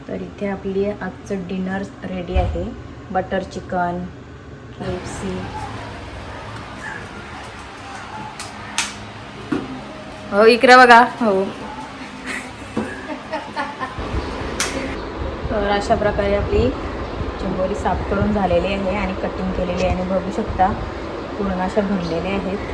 तर इथे आपली आजचं डिनर रेडी आहे. Butter chicken, KFC. हो इकडे बघा. हो तर अशा प्रकारे आपली चिंबोरी साफ करून झालेली आहे आणि कटिंग केलेली आहे आणि बघू शकता पूर्ण अशा भरलेल्या आहेत.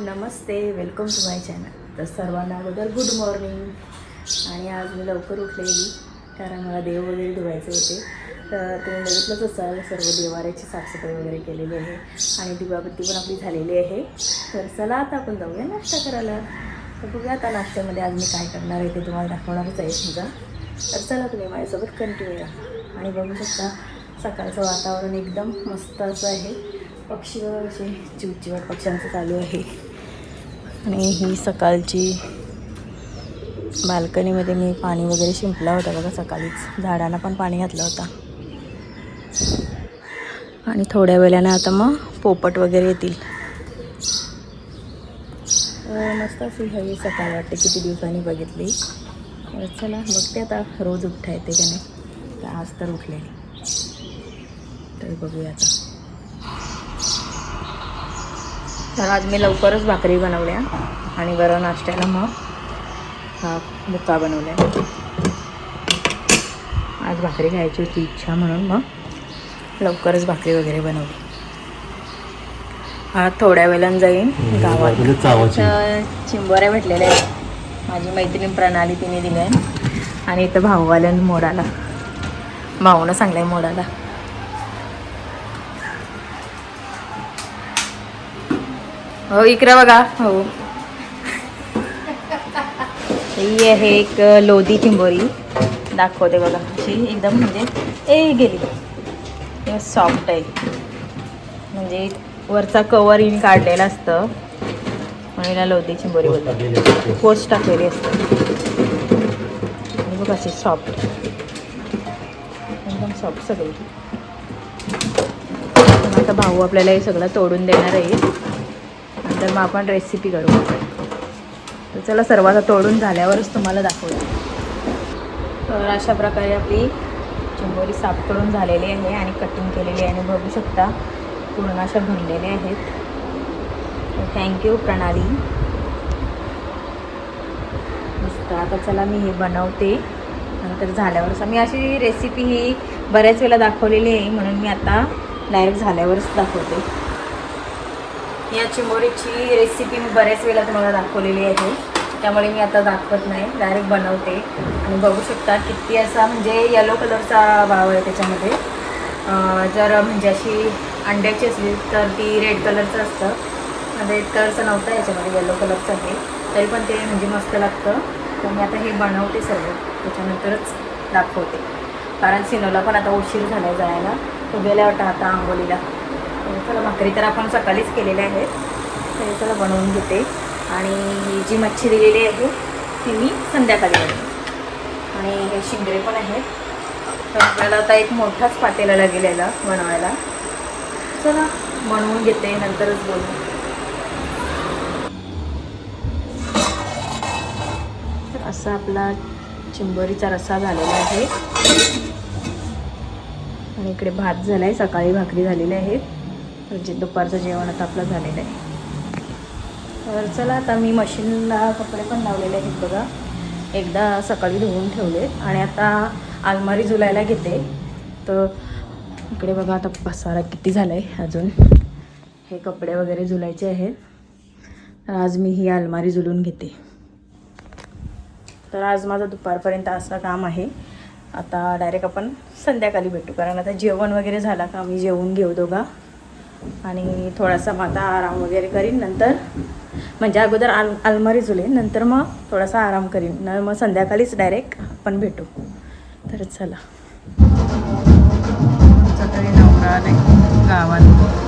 नमस्ते, वेलकम टू माय चॅनल. तर सर्वांना अगोदर गुड मॉर्निंग. आणि आज मी लवकर उठलेली कारण मला देव वगैरे धुवायचे होते. तर तुम्ही बघितलंच असाल सर्व देवाऱ्याची साफसफाई वगैरे केलेली आहे आणि दिवाबत्ती पण आपली झालेली आहे. तर चला आता आपण जाऊया नाश्ता करायला. तर बघूया आता नाश्त्यामध्ये आज मी काय करणार आहे ते तुम्हाला दाखवणारच आहे समजा. तर चला तुम्ही माझ्यासोबत कंटिन्यू राहा. आणि बघू शकता सकाळचं वातावरण एकदम मस्त असं आहे. पक्षी असे चिवचिवाट पक्ष्यांचं चालू आहे. आणि ही सकाळची बाल्कनीमध्ये मी पाणी वगैरे शिंपला होता बघा सकाळीच. झाडांना पण पाणी घातलं होता. आणि थोड्या वेळाने आता मग पोपट वगैरे येतील. मस्त अशी हवी सकाळ वाटते, किती दिवसांनी बघितली. चला बघते आता रोज उठता येते का नाही. तर आज तर उठले, तर बघूया आता. तर आज मी लवकरच भाकरी बनवल्या आणि बरं नाश्त्याला मग हा बुक्का बनवल्या. आज भाकरी खायची होती इच्छा म्हणून मग लवकरच भाकरी वगैरे बनवली. हा थोड्या वेळानं जाईन गावात. चिंबोऱ्या भेटलेल्या आहेत. माझी मैत्रीण प्रणाली तिने दिल्या आणि इथं भाऊवाल्यानं मोडाला, भाऊनं सांगलाय मोडाला. हो इकडे बघा. हो ही आहे एक लोधी चिंबोरी, दाखवते बघा. अशी एकदम म्हणजे गेली सॉफ्ट आहे. म्हणजे वरचा कवर हिने काढलेला असतं म्हणून हिला लोधी चिंबोरी बोलतात. पोस्ट टाकलेली असतं आणि बघ अशी सॉफ्ट, एकदम सॉफ्ट सगळी. आता भाऊ आपल्याला हे सगळं तोडून देणार आहे. नंतर मग आपण रेसिपी करू. तर चला सर्वात तोडून झाल्यावरच तुम्हाला दाखवते. तर अशा प्रकारे आपली चिंबोरी साफ करून झालेली आहे आणि कटिंग केलेली आहे. आणि बघू शकता पूर्ण अशा भरलेल्या आहेत. थँक्यू प्रणाली. मस्त. आता चला मी हे बनवते. नंतर झाल्यावरच मी अशी रेसिपी ही बऱ्याच वेळेला दाखवलेली आहे म्हणून मी आता डायरेक्ट झाल्यावरच दाखवते. या चिंबोरीची रेसिपी मी बऱ्याच वेळेला तुम्हाला दाखवलेली आहे, त्यामुळे मी आता दाखवत नाही, डायरेक्ट बनवते. आणि बघू शकता किती असा म्हणजे येलो कलरचा भाव आहे त्याच्यामध्ये. जर म्हणजे अशी अंड्याची असली तर ती रेड कलरचं असतं. रेड कलरचं नव्हतं याच्यामध्ये, येलो कलरचं आहे. तरी पण ते म्हणजे मस्त लागतं. तर मी आता हे बनवते सर्व, त्याच्यानंतरच दाखवते. कारण सिनोला पण आता उशीर झाला जायला. तो गेल्या वाटतं आता आंबोलीला. चला भाकरी तर आपण सकाळीच केलेल्या आहेत, तर चला बनवून घेते. आणि ही जी मच्छी दिलेली आहे ती मी संध्याकाळी बनवते. आणि हे शिंगरे पण आहेत. तर आपल्याला आता एक मोठाच पातेला लागेल याला बनवायला. चला बनवून घेते, नंतरच बोलू. तर असा आपला चिंबोरीचा रस्सा झालेला आहे. आणि इकडे भात झाला आहे, सकाळी भाकरी झालेली आहे. जे दुपारचं जेवण आता आपलं झालेलं आहे. तर चला आता मी मशीनला कपडे पण लावलेले आहेत बघा. एकदा सकाळी धुवून ठेवले आणि आता अलमारी झुलायला घेते. तर इकडे बघा आता पसारा किती झाला आहे. अजून हे कपडे वगैरे झुलायचे आहेत. तर आज मी ही अलमारी झुलून घेते. तर आज माझं दुपारपर्यंत असं काम आहे. आता डायरेक्ट आपण संध्याकाळी भेटू, कारण आता जेवण वगैरे झाला का आम्ही जेवून घेऊ दोघा. आणि थोडासा मग आता आराम वगैरे करीन. नंतर म्हणजे अगोदर अलमारी झुलेन, नंतर मग थोडासा आराम करीन. मग संध्याकाळीच डायरेक्ट आपण भेटू. तर चला. तरी नवरा नाही गावात.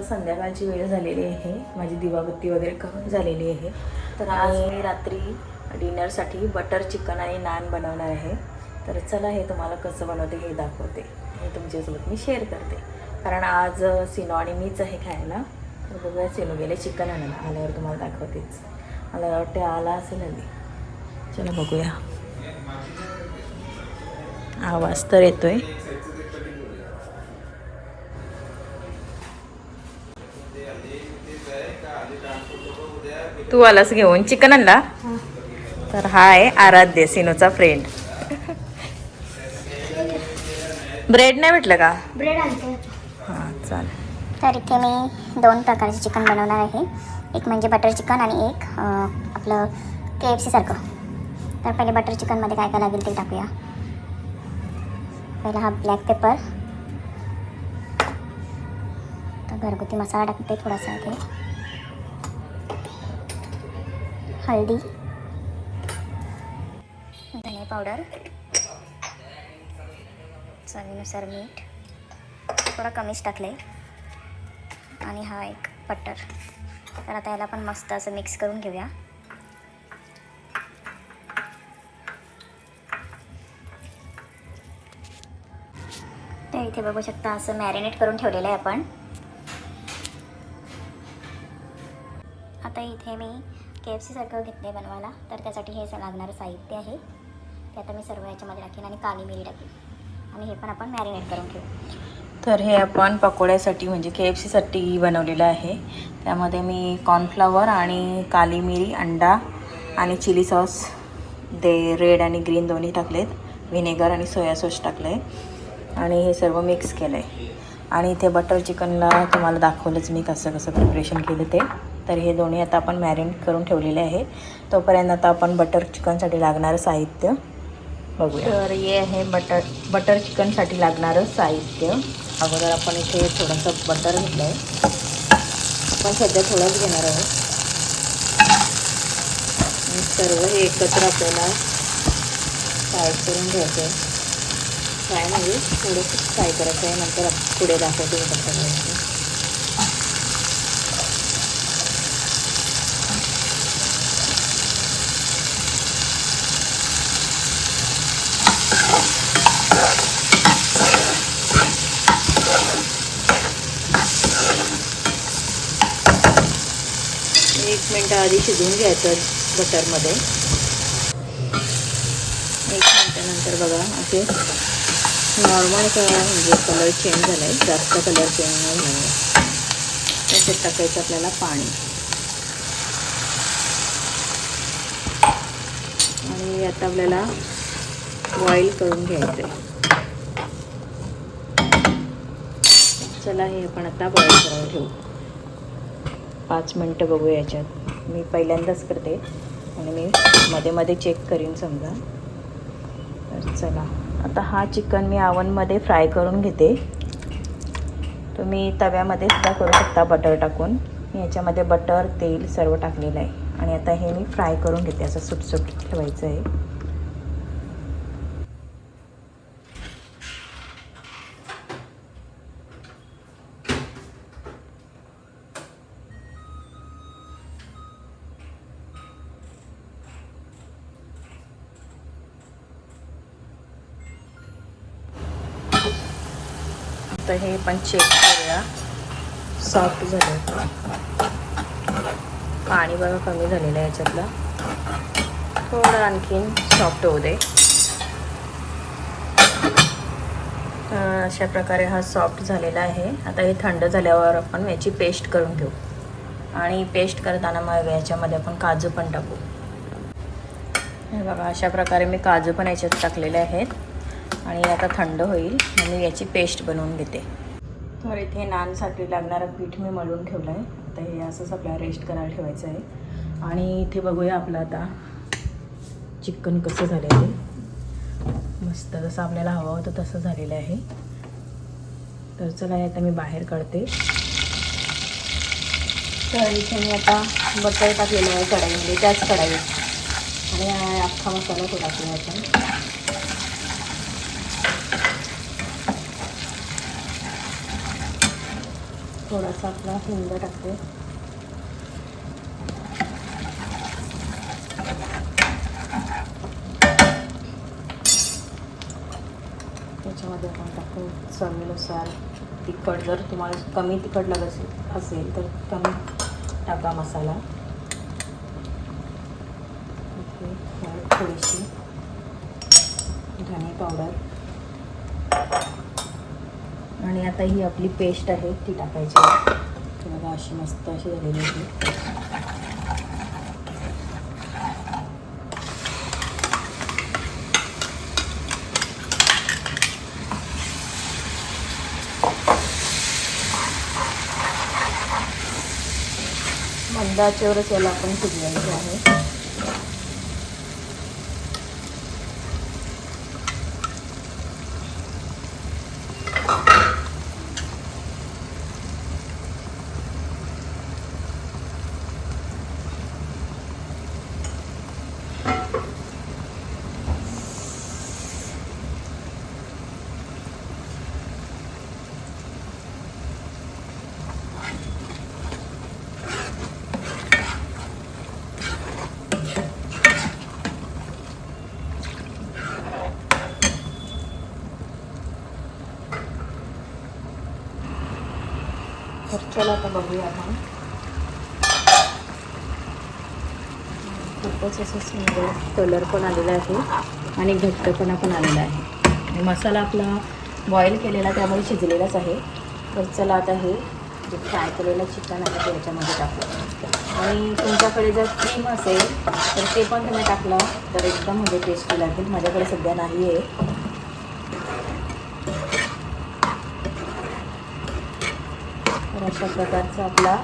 संध्याकाळची वेळ झालेली आहे, माझी दिवाबत्ती वगैरे करून झालेली आहे. तर आज मी रात्री डिनरसाठी बटर चिकन आणि नान बनवणार आहे. तर चला हे तुम्हाला कसं बनवते हे दाखवते, हे तुमच्यासोबत मी शेअर करते. कारण आज सिनो आणि मीच आहे खायला. तर बघूया, सिनो गेले चिकन आणायला, आल्यावर तुम्हाला दाखवतेच. मला वाटते आला असेल हल्ली. चला बघूया, आवाज तर येतोय. तू आलास घेऊन चिकन आणला. तर हा आहे आराध्य, सिनोचा फ्रेंड. ब्रेड नाही भेटलं का? ब्रेड आणते. हां चालेल. तर इथे मी 2 प्रकारचे चिकन बनवणार आहे. एक म्हणजे बटर चिकन आणि एक आपलं KFC सारखं. तर पहिले बटर चिकनमध्ये काय काय लागेल ते टाकूया. पहिला हा ब्लॅक पेपर, तर घरगुती मसाला टाकते थोडासा इथे, हळदी, धने पावडर, चवीनुसार मीठ, थोडा कमीच टाकले, आणि हा एक बटर. तर आता याला पण मस्त असं मिक्स करून घेऊया. तर इथे बघू शकता असं मॅरिनेट करून ठेवलेलं आहे आपण. आता इथे मी KFC सारखं घेतले बनवायला. तर त्यासाठी हे लागणारं साहित्य आहे ते आता मी सर्व याच्यामध्ये टाकेन आणि काली मिरी टाकेन, आणि हे पण आपण मॅरिनेट करून ठेवू. तर हे आपण पकोड्यासाठी म्हणजे KFC साठी बनवलेलं आहे. त्यामध्ये मी कॉर्नफ्लॉवर आणि काली मिरी, अंडा आणि चिली सॉस, रेड आणि ग्रीन दोन्ही टाकलेत, व्हिनेगर आणि सोया सॉस टाकले, आणि हे सर्व मिक्स केलं आहे. आणि इथे बटर चिकनला तुम्हाला दाखवलंच मी कसं कसं प्रिपरेशन केलं ते. तर हे दोन्ही आता आपण मॅरिनेट करून ठेवलेले आहे. तोपर्यंत आता आपण बटर चिकनसाठी लागणारं साहित्य बघूया. तर हे आहे बटर चिकनसाठी लागणारं साहित्य. अगोदर आपण इथे थोडंसं बटर घेतलं आहे, आपण सध्या थोडंच घेणार आहोत. सर्व हे एकत्र आपल्याला फ्राय करून घ्यायचं आहे. फ्राय म्हणजे थोडंसं फ्राय करायचं आहे, नंतर पुढे दाखवते कसं करायचं. एक मिनटं आधी शिजवून घ्यायचं बटरमध्ये. 1 मिनटानंतर बघा असे नॉर्मल म्हणजे कलर चेंज झाला आहे, जास्त कलर चेंज नाही झाला आहे. त्याच्यात टाकायचं आपल्याला पाणी, आणि आता आपल्याला बॉईल करून घ्यायचं आहे. चला हे आपण आता बॉईल करायला ठेवू. 5 मिनटं बघूया याच्यात. मी पहिल्यांदाच करते आणि मी मध्ये मध्ये चेक करीन समजा. तर चला आता हा चिकन मी ओव्हनमध्ये फ्राय करून घेते. तुम्ही तव्यामध्ये सुद्धा करू शकता बटर टाकून. मी याच्यामध्ये बटर, तेल सर्व टाकलेलं आहे, आणि आता हे मी फ्राय करून घेते. असं सुटसुट ठेवायचं आहे. तर हे पण चेक करूया, सॉफ्ट झालं. पाणी बघा कमी झालेलं आहे याच्यातलं, थोडं आणखीन सॉफ्ट होऊ दे. अशा प्रकारे हा सॉफ्ट झालेला आहे. आता हे थंड झाल्यावर आपण याची पेस्ट करून घेऊ, आणि पेस्ट करताना मग याच्यामध्ये आपण काजू पण टाकू. हे बघा अशा प्रकारे मी काजू पण याच्यात टाकलेले आहेत, आणि आता थंड होईल मग मी याची पेस्ट बनवून घेते. तर इथे नानसाठी लागणारं पीठ मी मळून ठेवलं आहे. आता हे असंच आपल्याला रेस्ट करायला ठेवायचं आहे. आणि इथे बघूया आपलं आता चिकन कसं झालं आहे ते. मस्त जसं आपल्याला हवं होतं तसं झालेलं आहे. तर चला आता मी बाहेर काढते. तर इथे मी आता बटर टाकलेलं आहे कढईमध्ये, त्याच कढईत, आणि अख्खा मसाला तो टाकूया आपण. थोडासा आपला हिंग टाकते. त्याच्यामध्ये आपण टाकू चवीनुसार तिखट. जर तुम्हाला कमी तिखट लागत असेल तर कमी टाका मसाला. ओके, थोडीशी धने पावडर. आणि आता ही आपली पेस्ट आहे ती टाकायची. बघा अशी मस्त अशी झालेली आहे. मंद आचेवरच याला आपण शिजवायचं आहे. तर चला आता बघूया आपण. खूपच असं सुंदर कलर पण आलेला आहे आणि घट्टपणा पण आलेला आहे. आणि मसाला आपला बॉईल केलेला त्यामुळे शिजलेलाच आहे. तर चला आता हे जे फ्राय केलेलं चिकन आहे ते याच्यामध्ये टाकलं. आणि तुमच्याकडे जर क्रीम असेल तर ते पण तुम्ही टाकलं तर एकदम म्हणजे टेस्टी लागेल. माझ्याकडे सध्या नाही आहे. तर अशा प्रकारचा आपला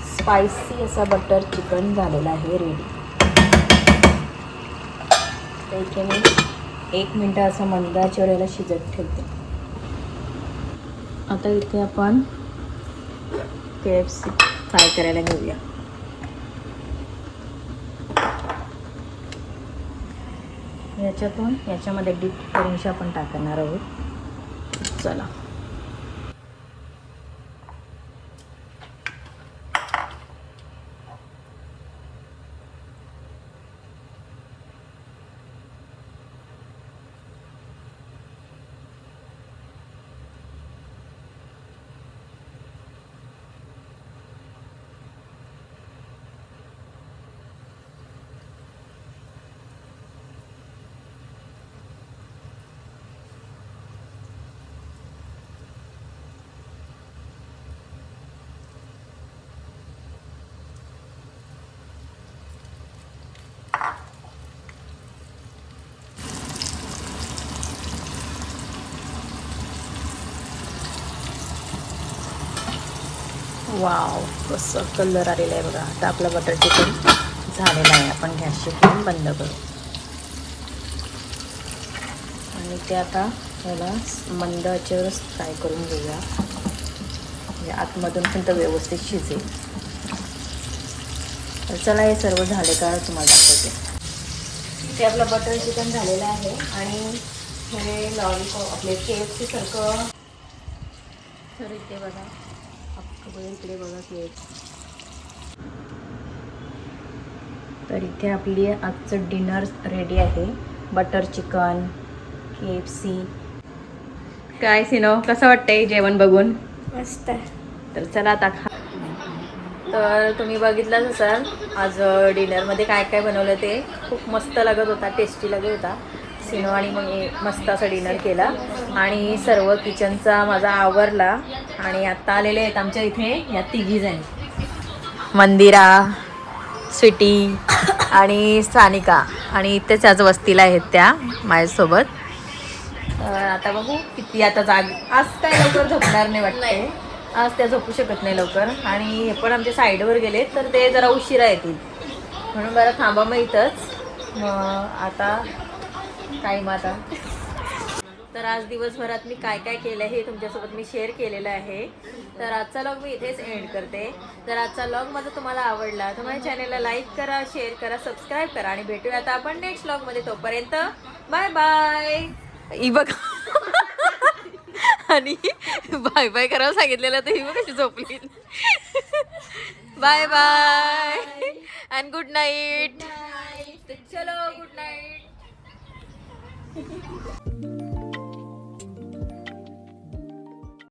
स्पायसी असा बटर चिकन झालेला आहे रेडी. तर इथे मी 1 मिनटं असं मंद आचेवर याला शिजत ठेवते. आता इथे आपण KFC फ्राय करायला घेऊया. याच्यामध्ये डीप करून आपण टाकणार आहोत. चला वाव, कसं कलर आलेला आहे बघा. आता आपलं बटर चिकन झालेलं आहे. आपण गॅसची फ्लेम बंद करू आणि ते आता याला मंद आचेवरच फ्राय करून घेऊया. म्हणजे आतमधून पण तर व्यवस्थित शिजेल. तर चला हे सर्व झाले का तुम्हाला दाखवते. ते आपलं बटर चिकन झालेलं आहे आणि हे लॉलीपॉप आपले KFC सारखं. तर इथे बघा इकडे बघा केक. तर इथे आपली आजचं डिनर रेडी आहे. Butter chicken KFC. काय सिनो, कसं वाटतंय जेवण बघून? मस्त. तर चला आता खा. तर तुम्ही बघितलंच असाल आज डिनरमध्ये काय काय बनवलं ते. खूप मस्त लागत होता, टेस्टी लागत होता. सिनो आणि मग मस्त असा डिनर केला आणि सर्व किचनचा माझा आवरला. आणि आत्ता आलेले आहेत आमच्या इथे या 3 जणी, मंदिरा, स्वीटी आणि सानिका. आणि इथेच आज वस्तीला आहेत त्या माझ्यासोबत. आता बघू किती आता आज काय लवकर झोपणार नाही वाटते. आज त्या झोपू शकत नाही लवकर. आणि हे पण आमच्या साईडवर गेले तर ते जरा उशिरा येतील म्हणून बरं थांबा मग इथंच. मग आता काय मग आता. तर आज दिवसभरात मी काय काय केलं हे तुमच्यासोबत मी शेअर केलेलं आहे. तर आजचा व्लॉग मी इथेच एंड करते. तर आजचा व्लॉग माझा तुम्हाला आवडला तर माझ्या चॅनलला लाईक करा, शेअर करा, सबस्क्राईब करा आणि भेटूया आता आपण नेक्स्ट व्लॉगमध्ये. तोपर्यंत बाय बाय. बघ आणि बाय बाय करायला सांगितलेलं तर ही मग कशी झोपली. Bye bye and good night. चलो गुड नाईट.